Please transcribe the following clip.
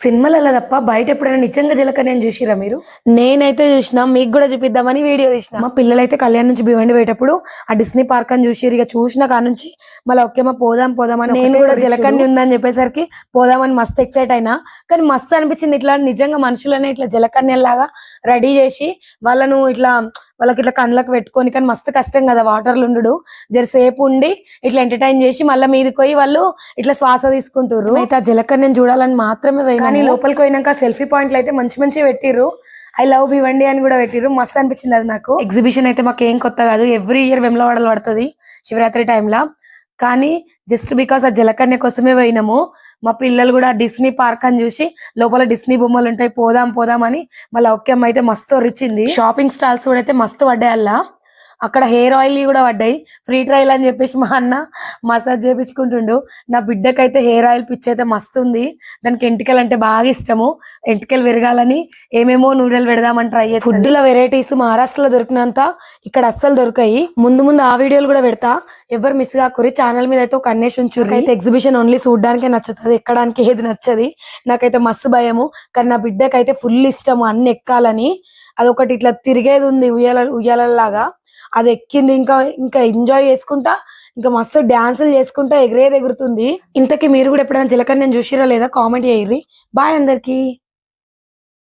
సినిమాలలో తప్ప బయట ఎప్పుడైనా నిజంగా జలకన్యను చూసిరా మీరు? నేనైతే చూసిన, మీకు కూడా చూపిద్దామని వీడియో తీసిన. మా పిల్లలైతే కళ్యాణ్ నుంచి భివండి పోయేటప్పుడు ఆ డిస్నీ పార్క్ అని చూసిరు. ఇక చూసిన కాడ నుంచి మళ్ళీ ఓకేమా పోదాం నేను కూడా జలకన్య ఉందని చెప్పేసరికి పోదామని మస్తు ఎక్సైట్ అయినా. కానీ మస్తు అనిపించింది, ఇట్లా నిజంగా మనుషులనే ఇట్లా జలకన్యలాగా రెడీ చేసి వాళ్ళను వాళ్ళకి ఇట్లా కళ్ళకు పెట్టుకొని. కానీ మస్తు కష్టం కదా వాటర్లు ఉండు, జరసేపు ఉండి ఇట్లా ఎంటర్టైన్ చేసి మళ్ళీ మీదకి పోయి వాళ్ళు ఇట్లా శ్వాస తీసుకుంటారు. అయితే ఆ జలకన్యను చూడాలని మాత్రమే పోయినా. కానీ లోపలికి పోయినాక సెల్ఫీ పాయింట్లు అయితే మంచి పెట్టిర్రు. ఐ లవ్ భివండి అని కూడా పెట్టిర్రు. మస్తు అనిపించింది అది నాకు. ఎగ్జిబిషన్ అయితే మాకు ఏం కొత్త కాదు, ఎవ్రీ ఇయర్ వెమ్లవాడలు పడుతుంది శివరాత్రి టైంలో. కానీ జస్ట్ బికాస్ ఆ జలకన్య కోసమే పోయినాము. మా పిల్లలు కూడా డిస్నీ పార్క్ అని చూసి లోపల డిస్నీ బొమ్మలు ఉంటాయి పోదాం అని మళ్ళీ ఓకే అమ్మ అయితే మస్తు వచ్చింది. షాపింగ్ స్టాల్స్ కూడా అయితే మస్తు పడ్డాయి అలా. అక్కడ హెయిర్ ఆయిల్ కూడా పడ్డాయి, ఫ్రీ ట్రయల్ అని చెప్పేసి మా అన్న మసాజ్ చేయించుకుంటుండు. నా బిడ్డకైతే హెయిర్ ఆయిల్ పిచ్చి అయితే మస్తు ఉంది. దానికి ఎంటికలు అంటే బాగా ఇష్టము. ఎంటికలు విరగాలని ఏమేమో నూనెలు పెడదామని ట్రై చేసి. ఫుడ్ల వెరైటీస్ మహారాష్ట్రలో దొరికినంత ఇక్కడ అస్సలు దొరికాయి. ముందు ఆ వీడియోలు కూడా పెడతా, ఎవరు మిస్ కాకూరి. ఛానల్ మీద అయితే ఒక అన్నేసి ఉంచుర్రు. అయితే ఎగ్జిబిషన్ ఓన్లీ చూడడానికే నచ్చుతుంది, ఎక్కడానికి ఏది నచ్చది. నాకైతే మస్తు భయము, కానీ నా బిడ్డకైతే ఫుల్ ఇష్టము అన్ని ఎక్కాలని. అదొకటి ఇట్లా తిరిగేది ఉంది ఉయ్యాలలాగా, అది ఎక్కింది. ఇంకా ఎంజాయ్ చేసుకుంటా, ఇంకా మస్తు డాన్సులు చేసుకుంటా ఎగురుతుంది. ఇంతకీ మీరు కూడా ఎప్పుడైనా జలకన్యను చూసిరా లేదా కామెంట్ చేయర్రి. బాయ్ అందరికి.